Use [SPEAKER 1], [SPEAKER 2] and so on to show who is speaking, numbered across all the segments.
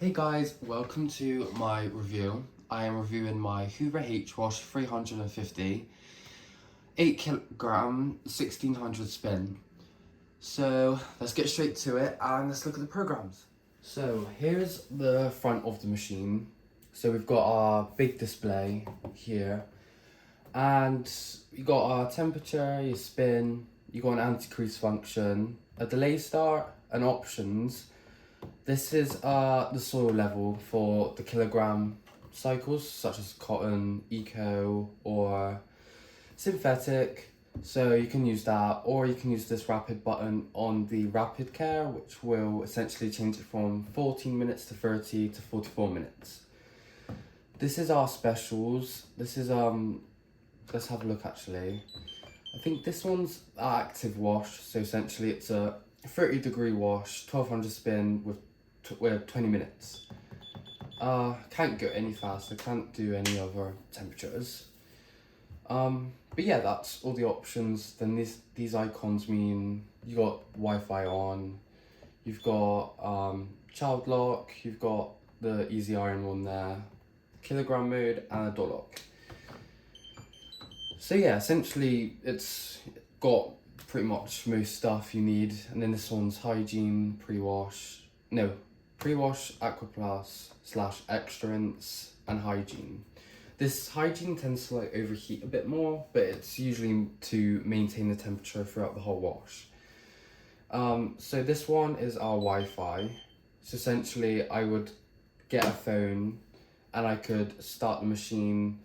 [SPEAKER 1] Hey guys, welcome to my review. I am reviewing my Hoover H3WPS686TAMBR 8kg 1600 spin. So let's get straight to it and let's look at the programs. So here's the front of the machine. So we've got our big display here, and you got our temperature, your spin, you got an anti-crease function, a delay start, and options. This is the soil level for the kilogram cycles, such as cotton, eco, or synthetic. So you can use that, or you can use this rapid button on the rapid care, which will essentially change it from 14 minutes to 30 to 44 minutes. This is our specials. This is, let's have a look actually. I think this one's our active wash. So essentially it's a 30-degree wash, 1200 spin with 20 minutes. Can't go any faster, can't do any other temperatures. But yeah, that's all the options. Then these icons mean you got Wi-Fi on, you've got child lock, you've got the easy iron one there, kilogram mode, and a door lock. So yeah, essentially it's got pretty much most stuff you need. And then this one's hygiene, pre-wash, Aqua Plus / extra rinse and hygiene. This hygiene tends to overheat a bit more, but it's usually to maintain the temperature throughout the whole wash. So this one is our Wi-Fi. So essentially I would get a phone and I could start the machine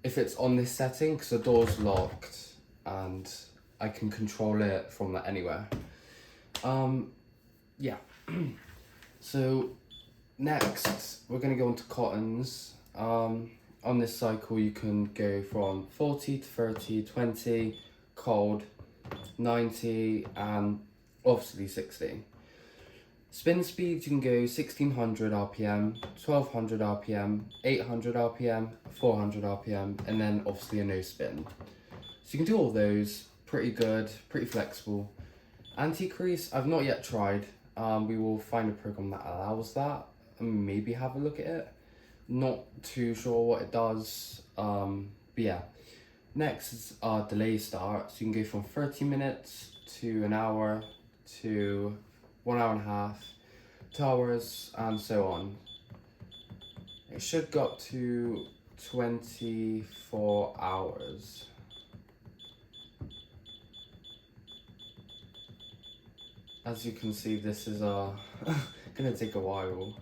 [SPEAKER 1] if it's on this setting, because the door's locked and I can control it from that anywhere. Yeah. So next we're going to go into cottons. On this cycle you can go from 40 to 30, 20, cold, 90, and obviously 60. Spin speeds, you can go 1600 RPM, 1200 RPM, 800 RPM, 400 RPM, and then obviously a no spin. So you can do all those, pretty good, pretty flexible. Anti-crease, I've not yet tried. We will find a program that allows that and maybe have a look at it. Not too sure what it does, but yeah. Next is our delay start, so you can go from 30 minutes to an hour to 1 hour and a half, 2 hours, and so on. It should go up to 24 hours. As you can see, this is gonna take a while.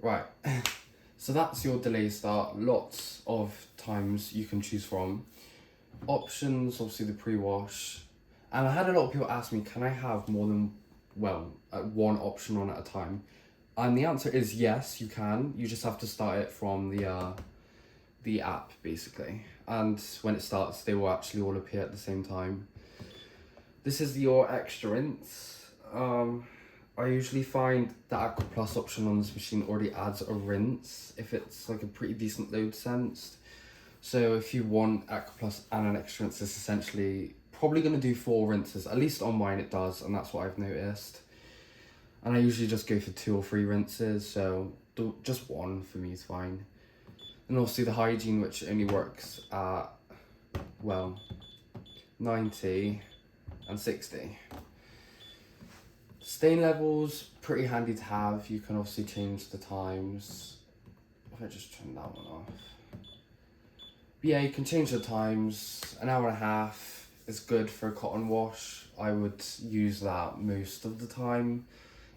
[SPEAKER 1] Right, so that's your delay start. Lots of times you can choose from. Options, obviously the pre-wash. And I had a lot of people ask me, can I have more than, one option on at a time? And the answer is yes, you can. You just have to start it from the app, basically. And when it starts, they will actually all appear at the same time. This is your extra rinse. I usually find the Aqua Plus option on this machine already adds a rinse if it's like a pretty decent load sensed. So if you want Aqua Plus and an extra rinse, it's essentially probably going to do 4 rinses. At least on mine it does, and that's what I've noticed. And I usually just go for 2 or 3 rinses, so just 1 for me is fine. And obviously the hygiene, which only works at, 90 and 60. Stain levels, pretty handy to have. You can obviously change the times. If I just turn that one off. But yeah, you can change the times. An hour and a half is good for a cotton wash. I would use that most of the time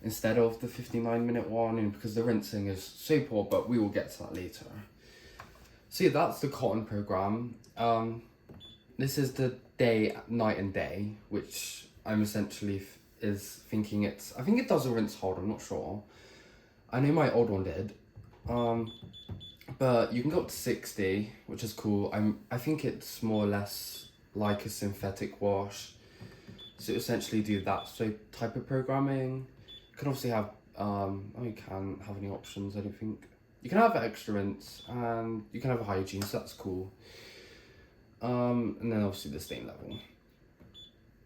[SPEAKER 1] instead of the 59-minute one, and because the rinsing is so poor, but we will get to that later. So yeah, that's the cotton program. This is the day, night and day, which I'm essentially thinking I think it does a rinse hold, I'm not sure. I know my old one did. But you can go up to 60, which is cool. I think it's more or less like a synthetic wash. So essentially do that type of programming. You can obviously have, you can't have any options, I don't think. You can have extra rinse and you can have a hygiene, so that's cool. And then obviously the stain level.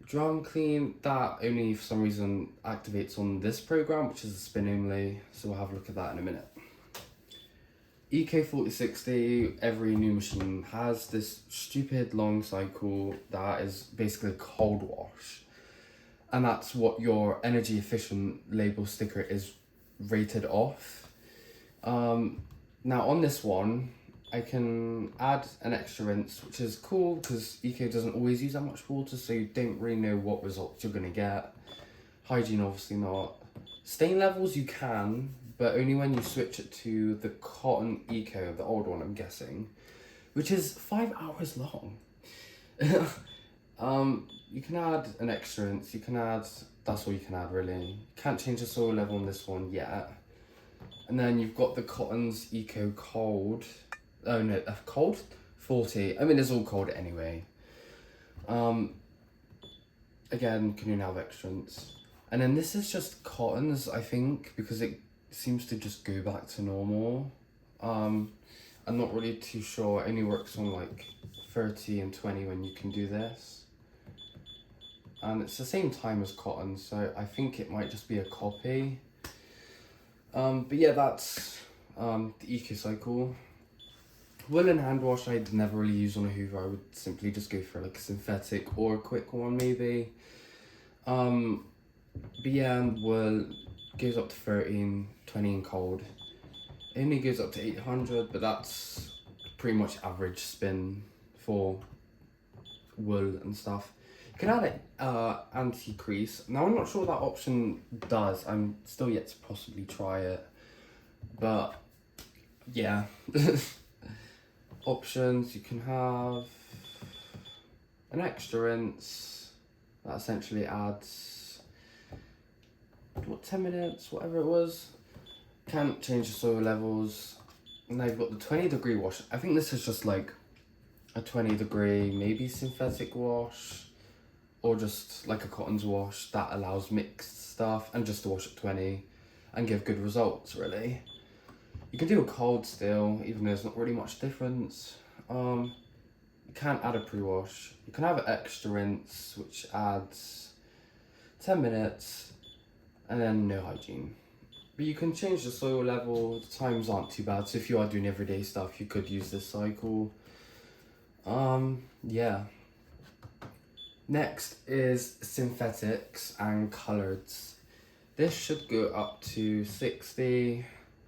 [SPEAKER 1] Drum clean, that only for some reason activates on this program, which is a spin only, so we'll have a look at that in a minute. EK4060, every new machine has this stupid long cycle that is basically a cold wash. And that's what your energy efficient label sticker is rated off. Now on this one, I can add an extra rinse, which is cool because EK doesn't always use that much water, so you don't really know what results you're gonna get. Hygiene, obviously not. Stain levels you can, but only when you switch it to the cotton eco, the old one I'm guessing, which is 5 hours long. You can add an extra rinse, you can add, that's all you can add really. Can't change the soil level on this one yet. And then you've got the cotton's eco cold. Oh no, cold? 40. I mean, it's all cold anyway. Again, can you now have extrants? And then this is just cottons, I think, because it seems to just go back to normal. I'm not really too sure. It only works on like 30 and 20 when you can do this. And it's the same time as cotton, so I think it might just be a copy. But yeah, that's the eco cycle. Woolen hand wash I'd never really use on a Hoover. I would simply just go for like a synthetic or a quick one maybe. But yeah, and wool goes up to 13, 20 in cold. It only goes up to 800, but that's pretty much average spin for wool and stuff. You can add an anti-crease. Now I'm not sure what that option does. I'm still yet to possibly try it. But yeah. Options, you can have an extra rinse that essentially adds, what, 10 minutes, whatever it was. Can't change the soil levels. And now you've got the 20-degree wash. I think this is just like a 20-degree, maybe synthetic wash, or just like a cottons wash that allows mixed stuff and just to wash at 20 and give good results really. You can do a cold still, even though there's not really much difference. You can't add a pre-wash. You can have an extra rinse, which adds 10 minutes, and then no hygiene. But you can change the soil level, the times aren't too bad, so if you are doing everyday stuff, you could use this cycle. Yeah. Next is synthetics and coloreds. This should go up to 60,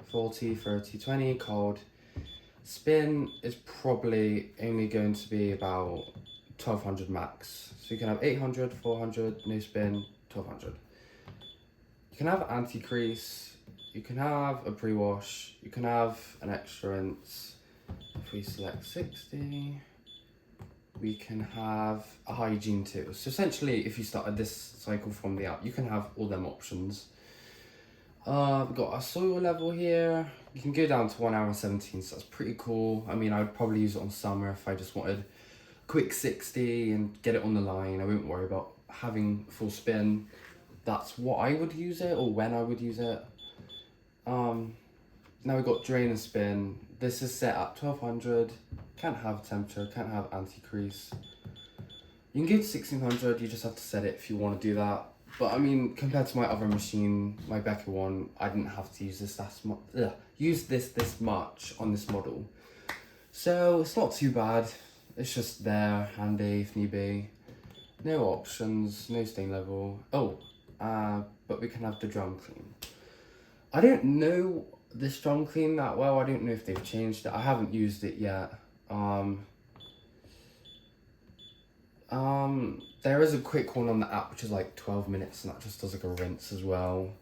[SPEAKER 1] 40, 30, 20 cold. Spin is probably only going to be about 1200 max. So you can have 800, 400, no spin, 1200. You can have anti-crease, you can have a pre-wash, you can have an extra rinse. If we select 60, we can have a hygiene too. So essentially, if you started this cycle from the app, you can have all them options. We've got our soil level here. You can go down to 1 hour 17, so that's pretty cool. I mean, I would probably use it on summer if I just wanted a quick 60 and get it on the line. I wouldn't worry about having full spin. That's what I would use it, or when I would use it. Now we've got drain and spin. This is set at 1200. Can't have temperature, can't have anti-crease. You can go to 1600, you just have to set it if you want to do that. But I mean, compared to my other machine, my Becker one, I didn't have to use this this much on this model. So it's not too bad. It's just there, handy if need be. No options, no stain level. Oh, but we can have the drum clean. I don't know this drum clean that well. I don't know if they've changed it. I haven't used it yet. There is a quick one on the app which is like 12 minutes and that just does like a rinse as well.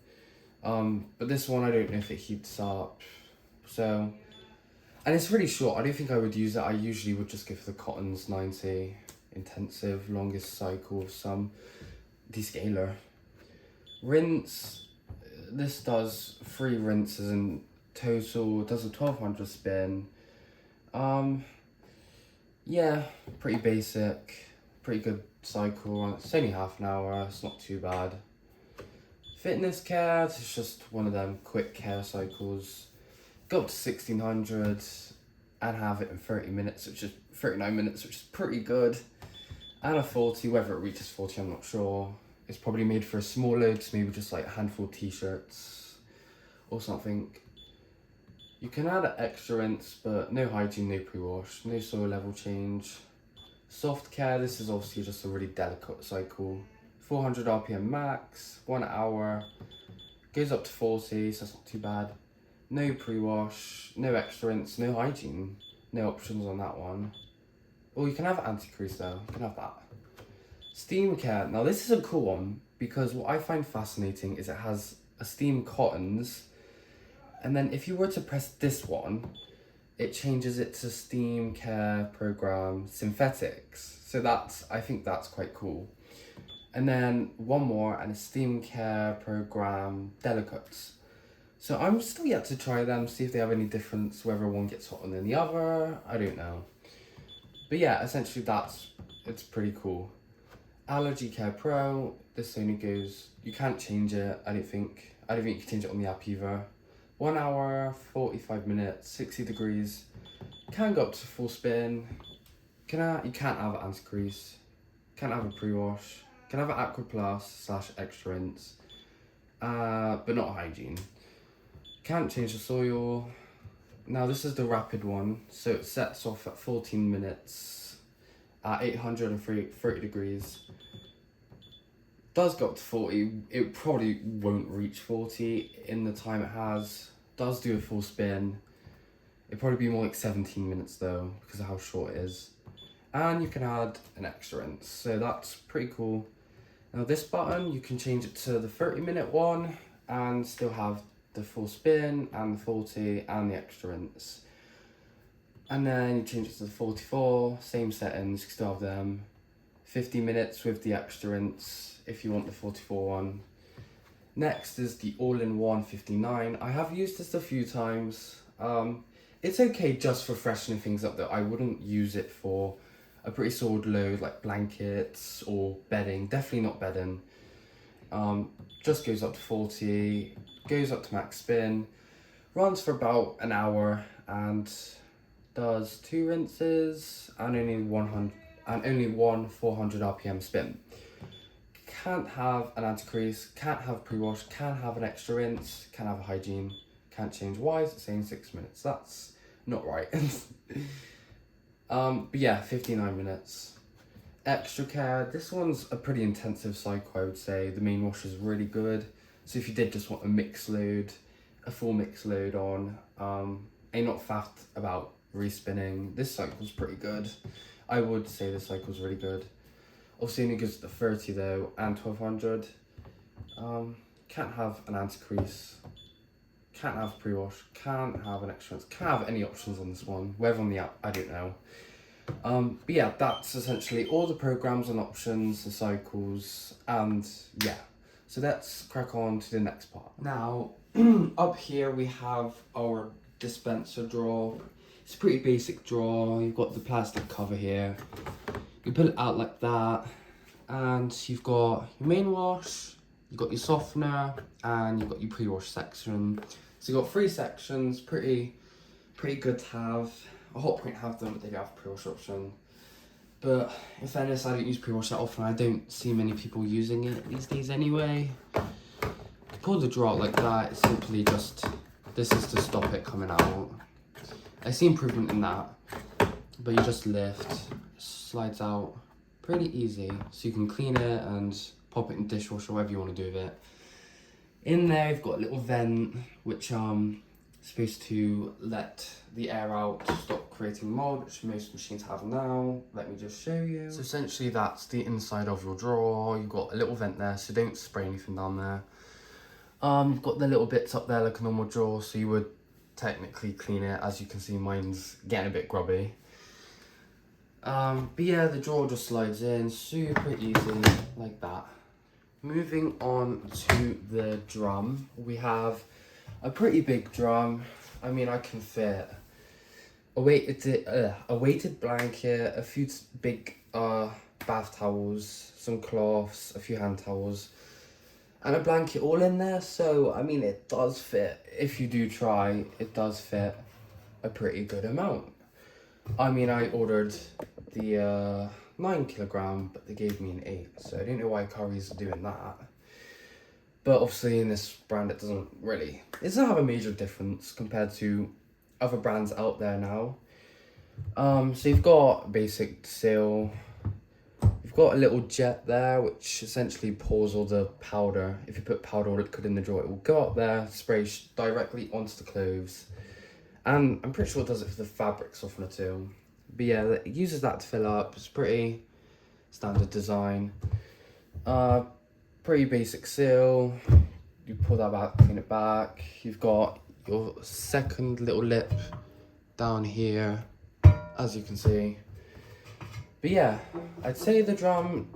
[SPEAKER 1] But this one I don't know if it heats up. So, and it's really short. I don't think I would use it. I usually would just go for the Cotton's 90 intensive longest cycle of some descaler. Rinse, this does 3 rinses in total. It does a 1200 spin. Yeah, pretty basic, pretty good cycle. It's only half an hour, it's not too bad. Fitness care, it's just one of them quick care cycles. Go up to 1600 and have it in 30 minutes, which is 39 minutes, which is pretty good. and a 40, whether it reaches 40 I'm not sure. It's probably made for a small load, so maybe just like a handful of t-shirts or something. You can add extra rinse, but no hygiene, no pre-wash, no soil level change. Soft care, this is obviously just a really delicate cycle. 400 RPM max, 1 hour, goes up to 40, so that's not too bad. No pre-wash, no extra rinse, no hygiene, no options on that one. Well, you can have anti-crease though, you can have that. Steam care, now this is a cool one, because what I find fascinating is it has a steam cottons, and then if you were to press this one, it changes it to steam care program synthetics. So I think that's quite cool. And then one more, and a steam care program delicates. So I'm still yet to try them, see if they have any difference, whether one gets hotter than the other, I don't know. But yeah, essentially it's pretty cool. Allergy Care Pro, this only goes, you can't change it, I don't think you can change it on the app either. 1 hour, 45 minutes, 60 degrees, can go up to full spin. You can't have anti-crease, can't have a pre-wash, can have an Aqua Plus / extra rinse, but not hygiene. Can't change the soil. Now this is the rapid one, so it sets off at 14 minutes at 830 degrees. Does go up to 40, it probably won't reach 40 in the time it has. Does do a full spin. It'd probably be more like 17 minutes though, because of how short it is. And you can add an extra rinse, so that's pretty cool. Now this button, you can change it to the 30-minute one and still have the full spin and the 40 and the extra rinse. And then you change it to the 44, same settings, you can still have them. 50 minutes with the extra rinse if you want the 44 one. Next is the all-in-one 59. I have used this a few times. It's okay just for freshening things up though. I wouldn't use it for a pretty solid load like blankets or bedding. Definitely not bedding. Just goes up to 40, goes up to max spin, runs for about an hour and does 2 rinses and only one 400 RPM spin. Can't have an anti-crease, can't have pre-wash, can't have an extra rinse, can't have a hygiene, can't change. Why is it saying 6 minutes? That's not right. But yeah, 59 minutes. Extra care, this one's a pretty intensive cycle, I would say. The main wash is really good. So if you did just want a mix load, a full mix load on, and not faffed about respinning, this cycle's pretty good. I would say this cycle's really good. Obviously only goes to 30 though, and 1200. Can't have an anti-crease, can't have pre-wash, can't have an extra rinse, can't have any options on this one. Whether on the app, I don't know. But yeah, that's essentially all the programs and options, the cycles, and yeah. So let's crack on to the next part. Now, up here we have our dispenser drawer. It's a pretty basic drawer. You've got the plastic cover here. You pull it out like that, and you've got your main wash, you've got your softener, and you've got your pre-wash section. So you've got 3 sections, pretty good to have. A hot point have them, but they don't have a pre-wash option. But in fairness, I don't use pre-wash that often. I don't see many people using it these days anyway. Pull the drawer out like that, it's simply just, this is to stop it coming out. I see improvement in that, but you just lift, slides out, pretty easy. So you can clean it and pop it in the dishwasher, whatever you want to do with it. In there, you've got a little vent, which supposed to let the air out to stop creating mold, which most machines have now. Let me just show you. So essentially that's the inside of your drawer. You've got a little vent there, so don't spray anything down there. You've got the little bits up there like a normal drawer, so you would technically clean it. As you can see, mine's getting a bit grubby. But yeah, the drawer just slides in super easy like that. Moving on to the drum, we have a pretty big drum. I mean, I can fit a weighted blanket, a few big bath towels, some cloths, a few hand towels, and a blanket all in there. So I mean, it does fit. If you do try, it does fit a pretty good amount. I mean, I ordered the 9 kilogram, but they gave me an 8, so I don't know why Currys are doing that. But obviously in this brand it doesn't have a major difference compared to other brands out there now. So you've got basic seal, you've got a little jet there which essentially pours all the powder. If you put powder or liquid in the drawer, it will go up there, spray directly onto the clothes, and I'm pretty sure it does it for the fabric softener too. But yeah, it uses that to fill up. It's pretty standard design. Pretty basic seal. You pull that back, clean it back. You've got your second little lip down here, as you can see. But yeah, I'd say the drum,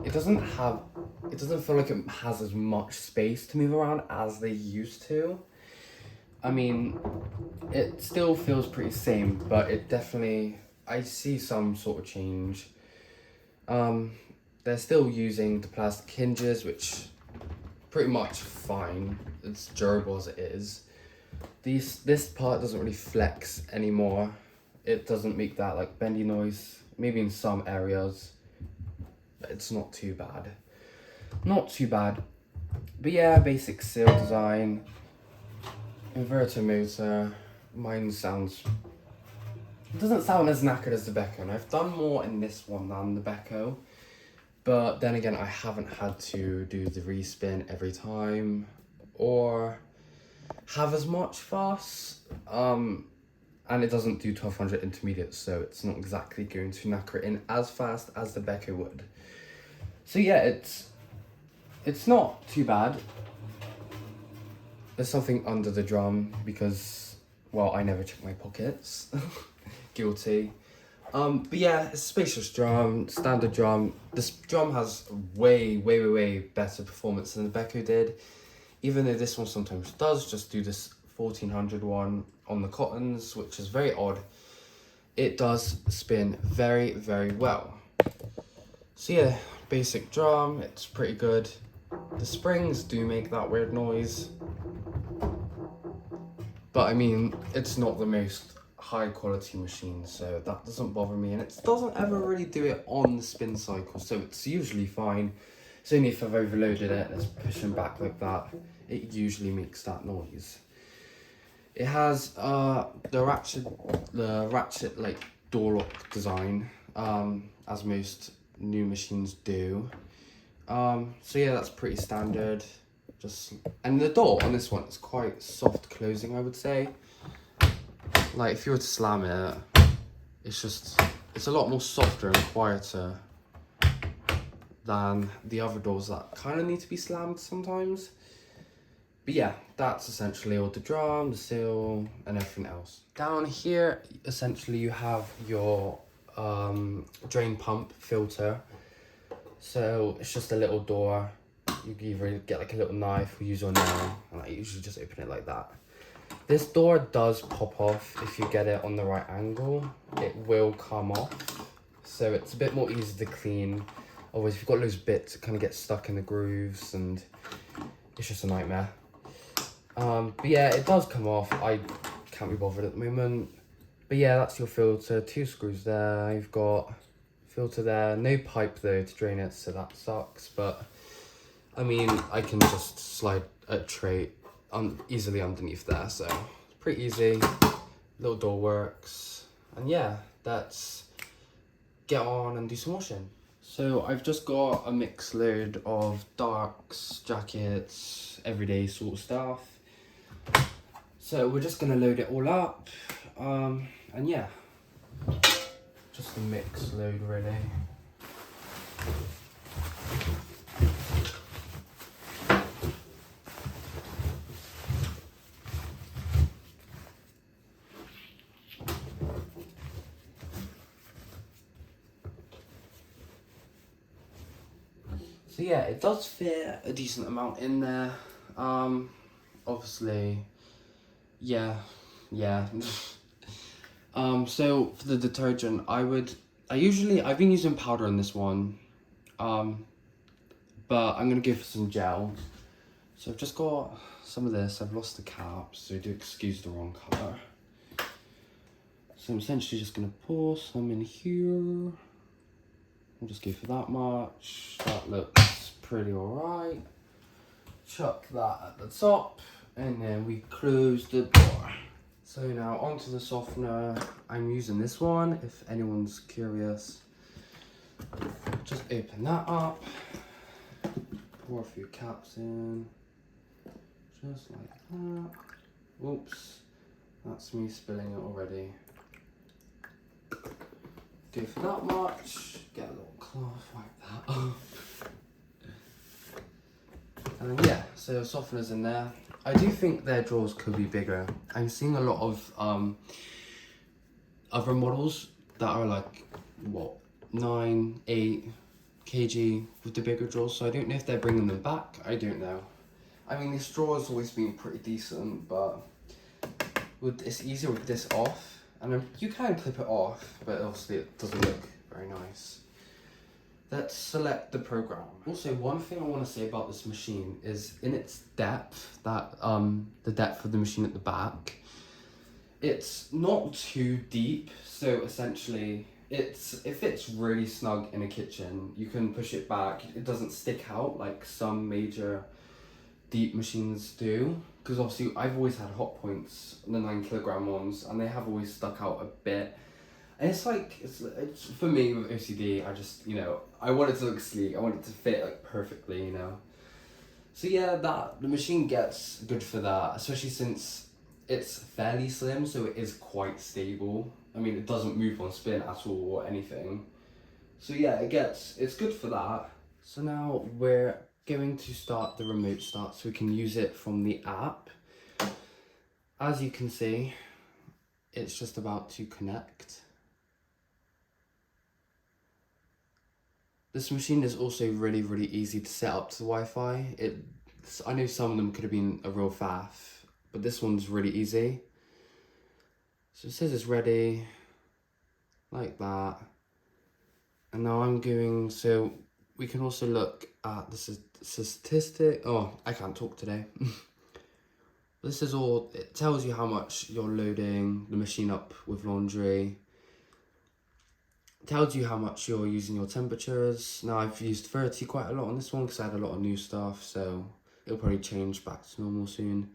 [SPEAKER 1] it doesn't feel like it has as much space to move around as they used to. I mean, it still feels pretty same, but it definitely, I see some sort of change. They're still using the plastic hinges, which pretty much fine. It's durable as it is. This part doesn't really flex anymore. It doesn't make that like bendy noise, maybe in some areas, but it's not too bad. Not too bad. But yeah, basic seal design. Inverter motor. Mine doesn't sound as knackered as the Becco, and I've done more in this one than the Becco. But then again, I haven't had to do the respin every time or have as much fuss. And it doesn't do 1200 intermediate, so it's not exactly going to knacker it in as fast as the Becco would. So yeah, it's not too bad. There's something under the drum because, well, I never check my pockets. Guilty. But yeah, it's a spacious drum, standard drum. This drum has way better performance than the Becco did. Even though this one sometimes does just do this 1400 one on the cottons, which is very odd. It does spin very well. So yeah, basic drum, it's pretty good. The springs do make that weird noise. But I mean, it's not the most high quality machine, so that doesn't bother me, and it doesn't ever really do it on the spin cycle, so it's usually fine. It's only if I've overloaded it and it's pushing back like that, it usually makes that noise. It has the ratchet like door lock design, as most new machines do. So yeah, that's pretty standard. And the door on this one is quite soft closing, I would say. Like if you were to slam it, it's a lot more softer and quieter than the other doors that kind of need to be slammed sometimes. But yeah, that's essentially all the drum, the seal, and everything else. Down here, essentially you have your drain pump filter. So it's just a little door. You can either get like a little knife or use your nail, and I usually just open it like that. This door does pop off if you get it on the right angle. It will come off, so it's a bit more easy to clean. Otherwise, if you've got those bits, it kind of gets stuck in the grooves, and it's just a nightmare. But yeah, it does come off. I can't be bothered at the moment. But yeah, that's your filter. 2 screws there. You've got filter there. No pipe though to drain it, so that sucks. But I mean, I can just slide a tray easily underneath there, so it's pretty easy. Little door works, and yeah, that's get on and do some washing. So I've just got a mixed load of darks, jackets, everyday sort of stuff. So we're just gonna load it all up, and yeah, just a mixed load really. So yeah, it does fit a decent amount in there. Obviously, yeah. So for the detergent, I've been using powder on this one, but I'm gonna go for some gel. So I've just got some of this. I've lost the cap, so do excuse the wrong color. So I'm essentially just gonna pour some in here. We'll just go for that much. That looks pretty alright. Chuck that at the top, and then we close the door. So now onto the softener. I'm using this one, if anyone's curious. Just open that up, pour a few caps in, just like that. Oops, that's me spilling it already. Go for that much, get a little cloth, wipe that off. And then yeah, so softeners in there. I do think their drawers could be bigger. I'm seeing a lot of other models that are like, what, 9, 8 kg with the bigger drawers, so I don't know if they're bringing them back, I don't know. I mean, this drawer has always been pretty decent, but it's easier with this off, and you can clip it off, but obviously it doesn't look very nice. Let's select the program. Also, one thing I want to say about this machine is in its depth, that the depth of the machine at the back, it's not too deep, so essentially it fits really snug in a kitchen. You can push it back, it doesn't stick out like some major deep machines do, because obviously I've always had hot points, the 9 kilogram ones, and they have always stuck out a bit. And it's like, it's for me with OCD, I just, you know, I want it to look sleek, I want it to fit like perfectly, you know. So yeah, the machine gets good for that, especially since it's fairly slim, so it is quite stable. I mean, it doesn't move on spin at all or anything. So yeah, it's good for that. So now we're going to start the remote start so we can use it from the app. As you can see, it's just about to connect. This machine is also really, really easy to set up to the Wi-Fi. I know some of them could have been a real faff, but this one's really easy. So it says it's ready, like that. And now I'm going, so we can also look at the statistic. Oh, I can't talk today. This is all, it tells you how much you're loading the machine up with laundry. Tells you how much you're using your temperatures. Now I've used 30 quite a lot on this one because I had a lot of new stuff, so it'll probably change back to normal soon.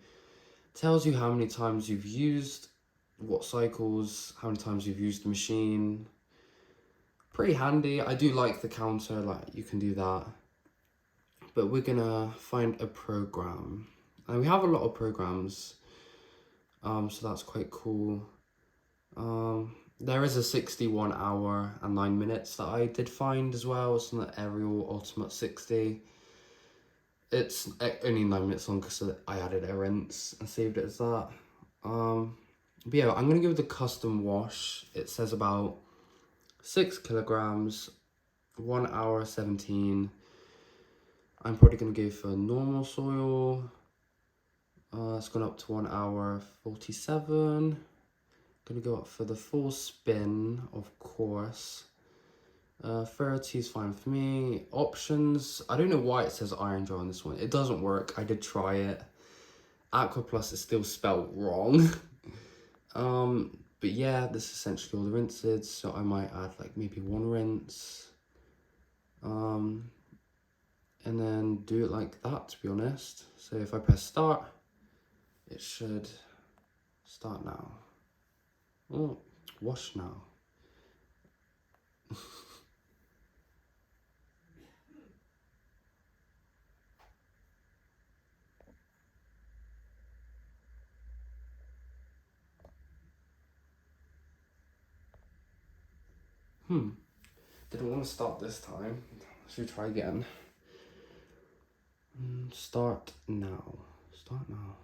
[SPEAKER 1] Tells you how many times you've used, what cycles, how many times you've used the machine. Pretty handy. I do like the counter, like you can do that. But we're gonna find a program. And we have a lot of programs, so that's quite cool. There is a 61 hour and 9 minutes that I did find as well. It's on the Ariel Ultimate 60. It's only 9 minutes long because I added a rinse and saved it as that. But yeah, I'm gonna go with the custom wash. It says about 6 kilograms, 1 hour 17. I'm probably gonna go for normal soil. It's gone up to 1 hour 47. Gonna go up for the full spin, of course. 30 is fine for me. Options, I don't know why it says iron dry on this one. It doesn't work, I did try it. Aqua Plus is still spelled wrong. But yeah, this is essentially all the rinses, so I might add like maybe 1 rinse. And then do it like that, to be honest. So if I press start, it should start now. Oh, wash now. Didn't want to start this time. Should we try again? Start now. Start now.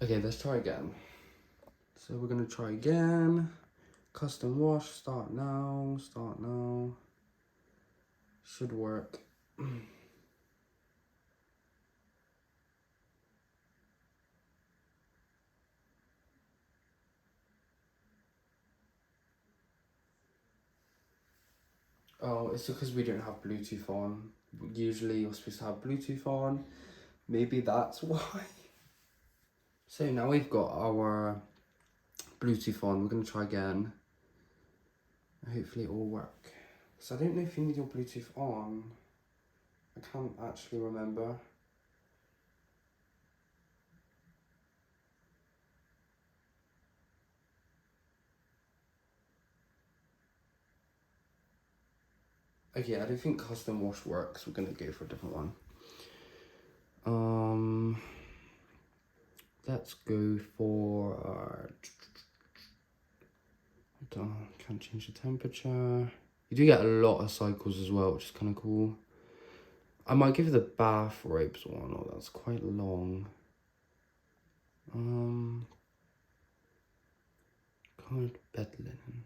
[SPEAKER 1] Okay, let's try again. So we're gonna try again. Custom wash, start now, start now. Should work. Oh, it's because we don't have Bluetooth on. Usually you're supposed to have Bluetooth on, Maybe that's why. So now we've got our Bluetooth on, we're going to try again. Hopefully it will work. So I don't know if you need your Bluetooth on. I can't actually remember. Okay, I don't think custom wash works. We're gonna go for a different one. Let's go for can't change the temperature. You do get a lot of cycles as well, which is kind of cool. I might give the bath robes one. Oh, that's quite long. Colored bed linen,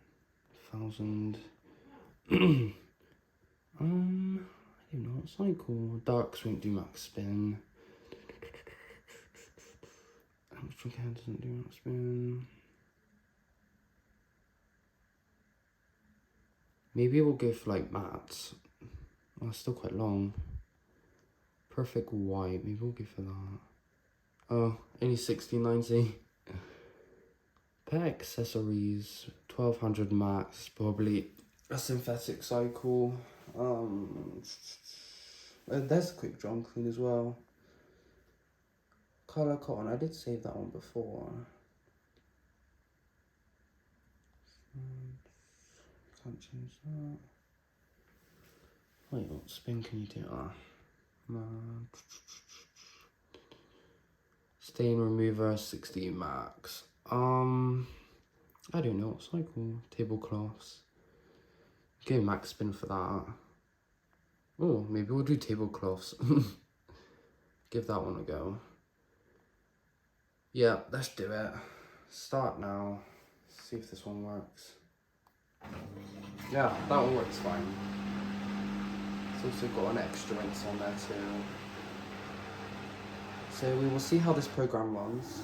[SPEAKER 1] 1,000. I don't know what cycle. Darks won't do max spin. Extra care doesn't do max spin. Maybe we'll go for like mattes. Oh, it's still quite long. Perfect white. Maybe we'll go for that. Oh, only 16.90. Pair accessories, 1,200 max. Probably a synthetic cycle. There's a quick drum clean as well. Color cotton. I did save that one before. Can't change that. Wait, what spin can you do? Stain remover 60 max. I don't know what cycle. Tablecloths. Go max spin for that. Oh, maybe we'll do tablecloths. Give that one a go. Yeah, let's do it. Start now. See if this one works. Yeah, that one works fine. It's also got an extra rinse on there too. So we will see how this program runs.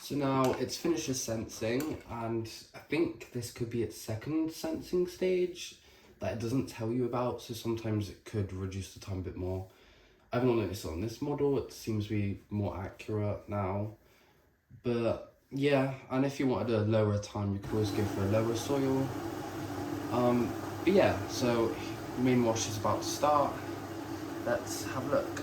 [SPEAKER 1] So now it's finished the sensing, and I think this could be its second sensing stage that it doesn't tell you about, so sometimes it could reduce the time a bit more. I've not noticed on this model, it seems to be more accurate now, but Yeah, and if you wanted a lower time, you could always go for a lower soil. But yeah, so main wash is about to start. Let's have a look.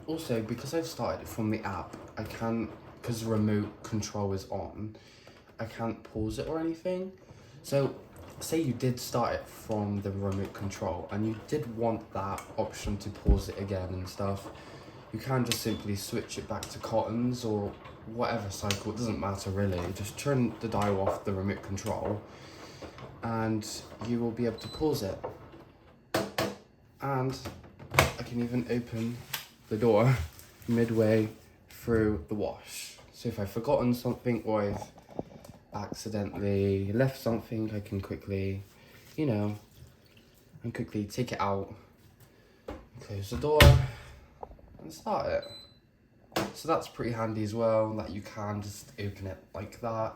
[SPEAKER 1] Also, because I've started it from the app, I can't, because the remote control is on, I can't pause it or anything. So, say you did start it from the remote control and you did want that option to pause it again and stuff, you can just simply switch it back to cottons or whatever cycle, it doesn't matter really. Just turn the dial off the remote control and you will be able to pause it. And I can even open the door midway through the wash. So if I've forgotten something or I've accidentally left something, I can quickly, and quickly take it out, close the door and start it. So that's pretty handy as well, that you can just open it like that.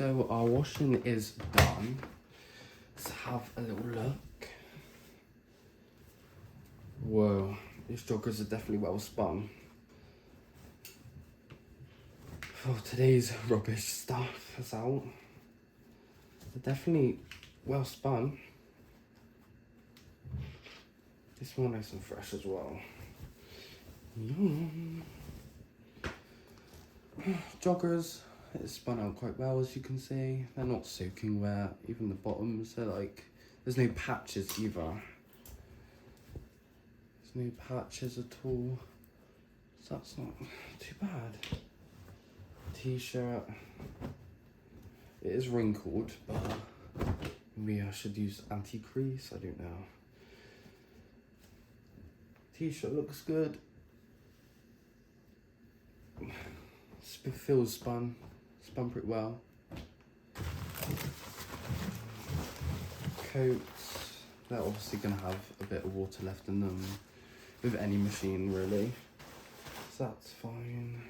[SPEAKER 1] So our washing is done. Let's have a little look. Whoa, these joggers are definitely well spun. Oh, today's rubbish stuff is out. They're definitely well spun. They smell nice and fresh as well. Yum. Joggers, it's spun out quite well, as you can see. They're not soaking wet, even the bottoms, they're like, there's no patches either. There's no patches at all, so that's not too bad. T-shirt, it is wrinkled, but maybe I should use anti-crease, I don't know. T-shirt looks good. Feels spun pretty well. Coats, they're obviously gonna have a bit of water left in them with any machine really, so that's fine.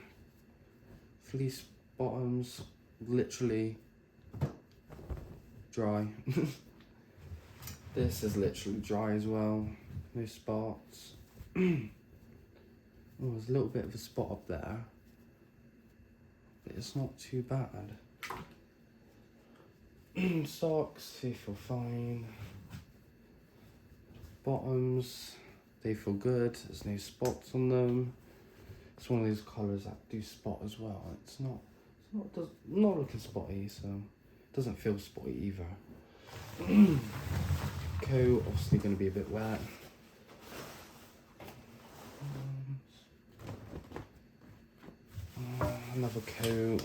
[SPEAKER 1] Fleece bottoms, literally dry. This is literally dry as well, no spots. Oh, there's a little bit of a spot up there, but it's not too bad. Socks, they feel fine. Bottoms, they feel good, there's no spots on them. It's one of those colours that do spot as well. It's not looking spotty, so it doesn't feel spotty either. Coat, obviously going to be a bit wet. Another coat.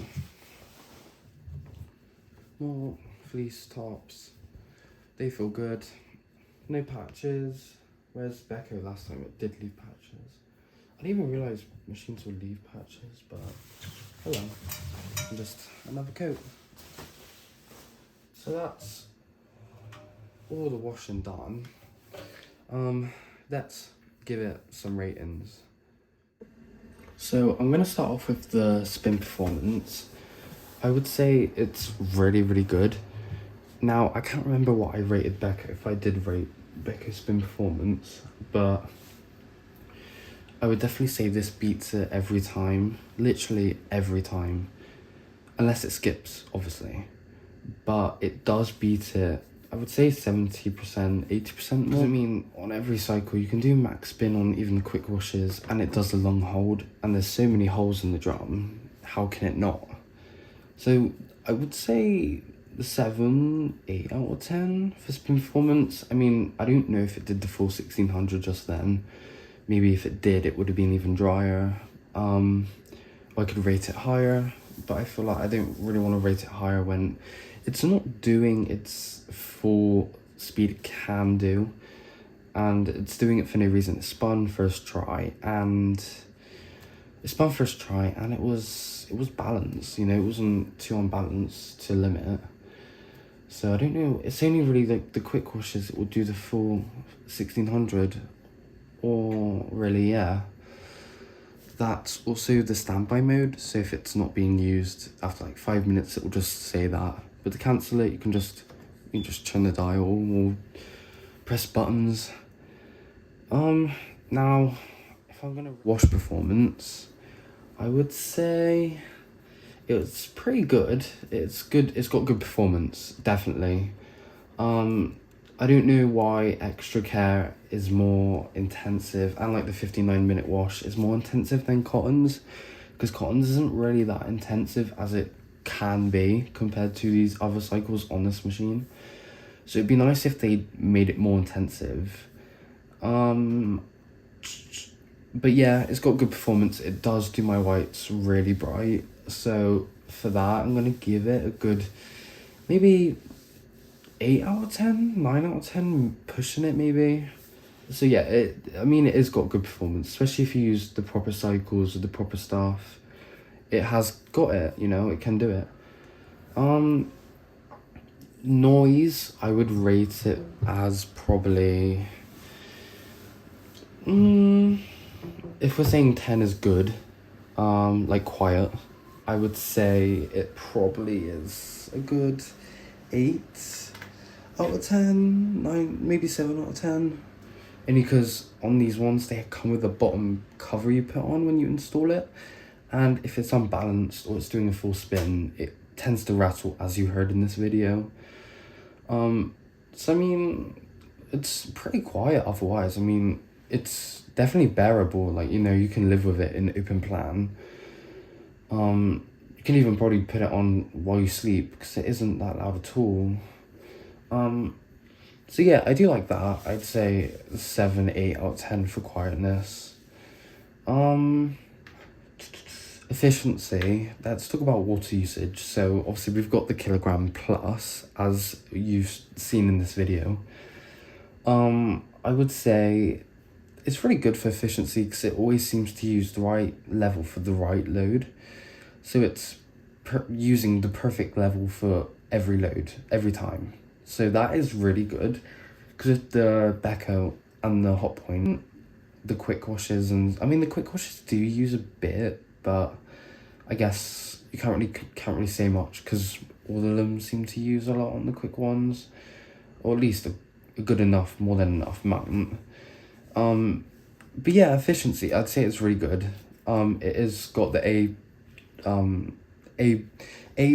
[SPEAKER 1] More fleece tops. They feel good. No patches. Whereas Becco last time it did leave patches. I didn't even realise machines would leave patches, but oh well. Just another coat. So that's all the washing done. Let's give it some ratings. So I'm gonna start off with the spin performance. I would say it's really, really good. Now, I can't remember what I rated Becco, if I did rate Becco's spin performance, but I would definitely say this beats it every time, literally every time, unless it skips, obviously, but it does beat it, I would say 70%, 80% more. Because I mean, on every cycle, you can do max spin on even the quick washes, and it does the long hold, and there's so many holes in the drum, how can it not? So I would say the 7, 8 out of 10 for spin performance. I mean, I don't know if it did the full 1600 just then. Maybe if it did, it would have been even drier. Or I could rate it higher, but I feel like I don't really want to rate it higher when it's not doing its full speed it can do, and it's doing it for no reason. It spun first try, and it was balanced, you know, it wasn't too unbalanced to limit. So I don't know, it's only really like the quick washes that will do the full 1600, or really, yeah. That's also the standby mode, so if it's not being used after like 5 minutes, it will just say that. But to cancel it, you can just turn the dial or press buttons. Now, if I'm gonna wash performance, I would say it's pretty good. It's good. It's got good performance, definitely. I don't know why Extra Care is more intensive, and like the 59-minute wash is more intensive than Cotton's, because Cotton's isn't really that intensive as it can be compared to these other cycles on this machine. So it'd be nice if they made it more intensive. But yeah, it's got good performance. It does do my whites really bright. So for that, I'm gonna give it a good, maybe 8 out of 10, 9 out of 10, pushing it maybe. So yeah, I mean, it has got good performance, especially if you use the proper cycles with the proper stuff. It has got it, you know, it can do it. Noise, I would rate it as probably, if we're saying 10 is good, like quiet, I would say it probably is a good 8 out of 10, 9, maybe 7 out of 10. Only because on these ones, they come with a bottom cover you put on when you install it. And if it's unbalanced or it's doing a full spin, it tends to rattle, as you heard in this video. So I mean, it's pretty quiet otherwise. I mean, it's definitely bearable. Like, you know, you can live with it in open plan. You can even probably put it on while you sleep because it isn't that loud at all. So yeah, I do like that. I'd say 7, 8 out of 10 for quietness. Efficiency, let's talk about water usage. So obviously we've got the kilogram plus, as you've seen in this video. I would say it's really good for efficiency because it always seems to use the right level for the right load. So it's using the perfect level for every load, every time. So that is really good because with the Becco and the hot point, the quick washes, and I mean the quick washes do use a bit, but I guess you can't really say much because all of them seem to use a lot on the quick ones, or at least a good enough, more than enough amount. But yeah, efficiency, I'd say it's really good. It is got the A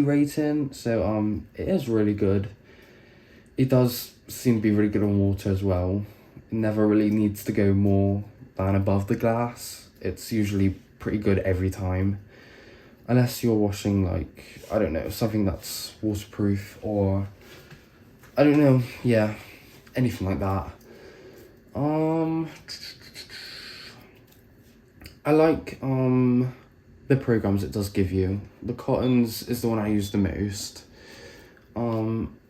[SPEAKER 1] rating, so it is really good. It does seem to be really good on water as well. It never really needs to go more than above the glass. It's usually pretty good every time. Unless you're washing, like, I don't know, something that's waterproof or, I don't know, yeah, anything like that. I like the programs it does give you. The Cottons is the one I use the most.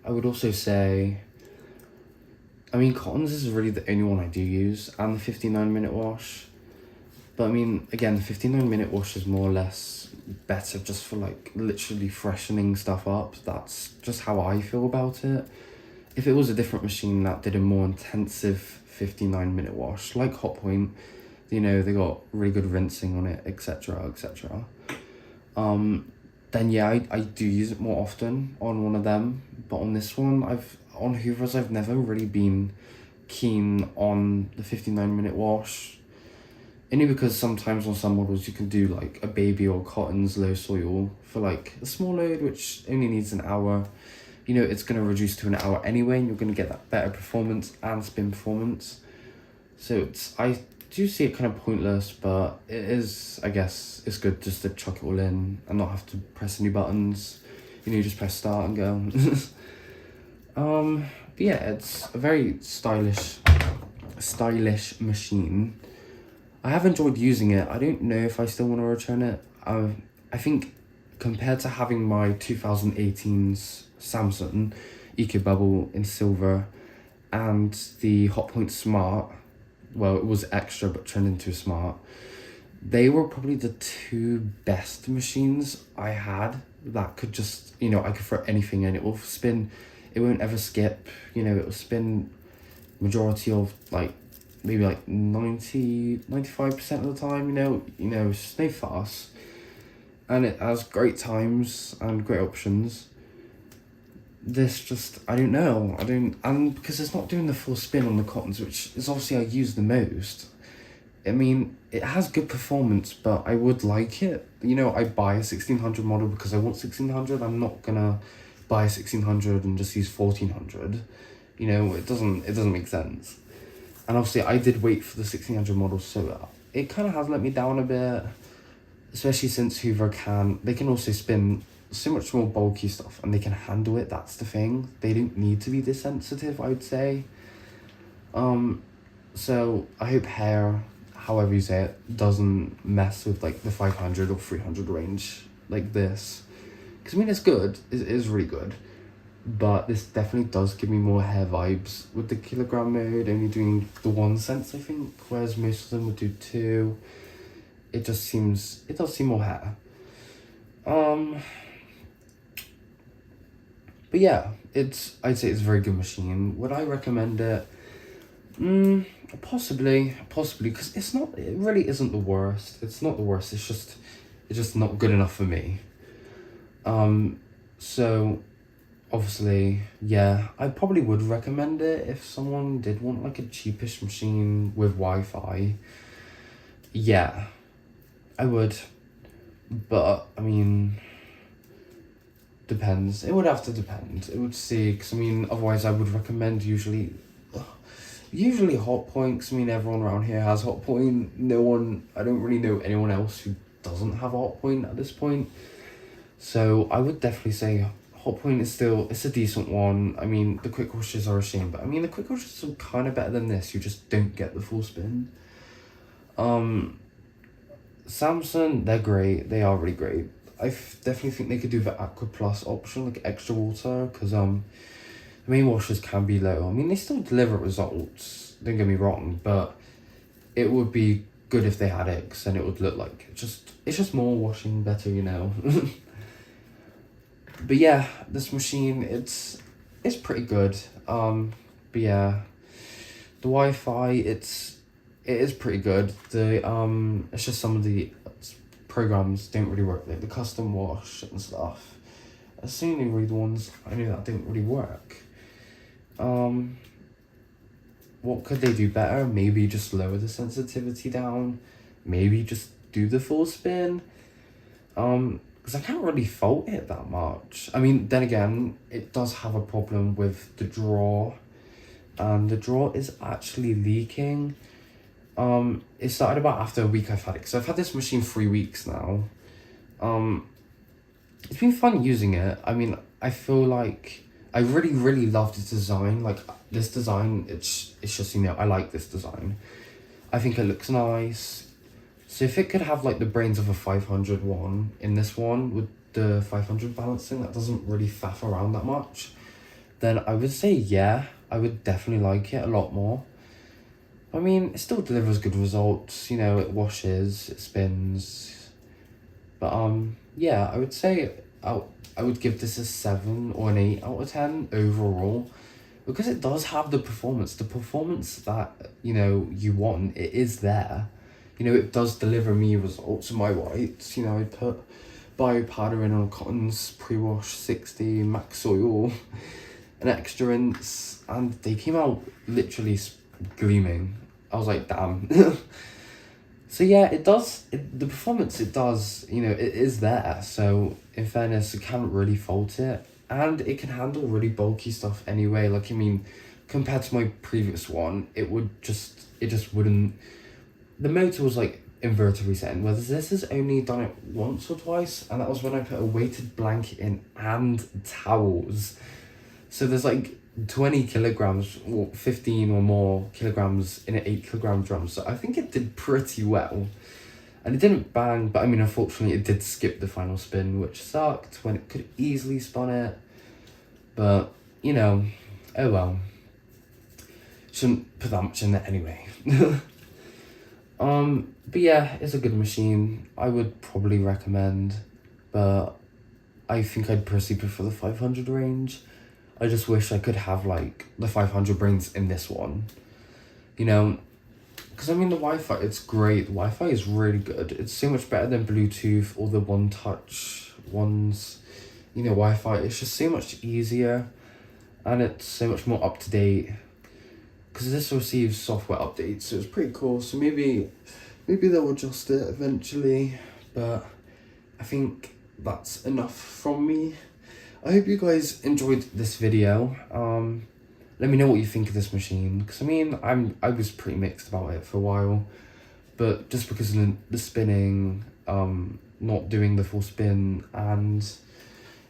[SPEAKER 1] I would also say, I mean, Cottons is really the only one I do use, and the 59-minute wash. But I mean, again, the 59-minute wash is more or less better just for like literally freshening stuff up. That's just how I feel about it. If it was a different machine that did a more intensive 59-minute wash, like Hotpoint, you know, they got really good rinsing on it, etc., etc. Then yeah, I do use it more often on one of them. But on this one, on Hoover's, I've never really been keen on the 59-minute wash. Only because sometimes on some models you can do like a baby or Cotton's low soil for like a small load which only needs an hour. You know, it's going to reduce to an hour anyway, and you're going to get that better performance and spin performance. So I do see it kind of pointless, but it is, I guess, it's good just to chuck it all in and not have to press any buttons. You know, you just press start and go. But yeah, it's a very stylish machine. I have enjoyed using it. I don't know if I still want to return it. I think compared to having my 2018's Samsung Eco Bubble in silver and the Hotpoint Smart, well, it was extra but turned into smart, they were probably the two best machines I had that could just, you know, I could throw anything in. It will spin, it won't ever skip, you know, it will spin majority of like maybe like 95% of the time, you know, it's just no fuss. And it has great times and great options. This just, I don't know, and because it's not doing the full spin on the Cottons, which is obviously I use the most. I mean, it has good performance, but I would like it. You know, I buy a 1600 model because I want 1600. I'm not gonna buy a 1600 and just use 1400. You know, it doesn't make sense. And obviously I did wait for the 1600 model, so it kind of has let me down a bit, especially since Hoover they can also spin so much more bulky stuff and they can handle it. That's the thing. They don't need to be this sensitive, I would say. So I hope hair, however you say it, doesn't mess with like the 500 or 300 range like this. Because I mean, it's good, it is really good. But this definitely does give me more hair vibes with the kilogram mode, only doing the 1 sense, I think, whereas most of them would do 2. It does seem more hair. But yeah, I'd say it's a very good machine. Would I recommend it? Possibly, because it really isn't the worst. It's not the worst, it's just not good enough for me. So obviously, yeah, I probably would recommend it if someone did want like a cheapish machine with Wi-Fi. Yeah, I would. But I mean, depends. It would have to depend. It would see, because I mean, otherwise I would recommend usually Hotpoint, because I mean, everyone around here has Hotpoint. I don't really know anyone else who doesn't have a Hotpoint at this point. So I would definitely say Hotpoint is still, it's a decent one. I mean, the quick washes are a shame, but I mean, the quick washes are kind of better than this. You just don't get the full spin. Samsung, they're great. They are really great. I definitely think they could do the Aqua Plus option, like extra water, because the main washers can be low. I mean, they still deliver results, don't get me wrong, but it would be good if they had it, because then it would look like it's just more washing better, you know. But yeah, this machine, it's pretty good. But yeah, the Wi-Fi, it is pretty good. It's just some of the programs don't really work, like the custom wash and stuff. As soon as you read the ones I knew that didn't really work. What could they do better? Maybe just lower the sensitivity down. Maybe just do the full spin. Because I can't really fault it that much. I mean, then again, it does have a problem with the drawer. And the drawer is actually leaking. It started about after a week I've had it. So I've had this machine 3 weeks now. It's been fun using it. I mean, I feel like I really, really love the design. Like, this design, it's just, you know, I like this design. I think it looks nice. So if it could have like the brains of a 500 one in this one with the 500 balancing that doesn't really faff around that much, then I would say yeah, I would definitely like it a lot more. I mean, it still delivers good results, you know, it washes, it spins. But yeah, I would say I would give this a 7 or an 8 out of 10 overall, because it does have the performance that, you know, you want. It is there. You know, it does deliver me results in my whites. You know, I put bio powder in on cottons, pre-wash 60, max oil, an extra rinse, and they came out literally gleaming. I was like, damn. So yeah, it does, the performance it does, you know, it is there. So in fairness, I can't really fault it. And it can handle really bulky stuff anyway. Like, I mean, compared to my previous one, it just wouldn't. The motor was like inverter resetting, whereas this has only done it once or twice, and that was when I put a weighted blanket in and towels. So there's like 20 kilograms or 15 or more kilograms in an 8 kilogram drum, so I think it did pretty well. And it didn't bang, but I mean, unfortunately it did skip the final spin, which sucked when it could easily spun it. But, you know, oh well. Shouldn't put that much in there anyway. But yeah, it's a good machine. I would probably recommend, but I think I'd personally prefer the 500 range. I just wish I could have like the 500 brains in this one, you know, because I mean the Wi-Fi, it's great. The Wi-Fi is really good. It's so much better than Bluetooth or the one-touch ones, you know. Wi-Fi, it's just so much easier, and it's so much more up-to-date, because this receives software updates, so it's pretty cool. So maybe they'll adjust it eventually, but I think that's enough from me. I hope you guys enjoyed this video. Let me know what you think of this machine, because I mean, I was pretty mixed about it for a while, but just because of the spinning, not doing the full spin, and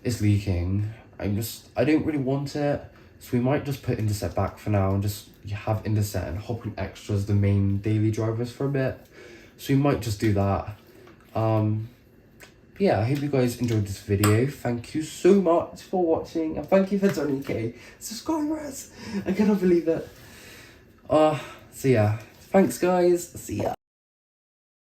[SPEAKER 1] it's leaking, I don't really want it. So we might just put Indeset back for now and just have Indeset and Hotpoint Extra as the main daily drivers for a bit. So we might just do that. Yeah, I hope you guys enjoyed this video. Thank you so much for watching, and thank you for 20k subscribers. I cannot believe it. So yeah, thanks guys. See ya.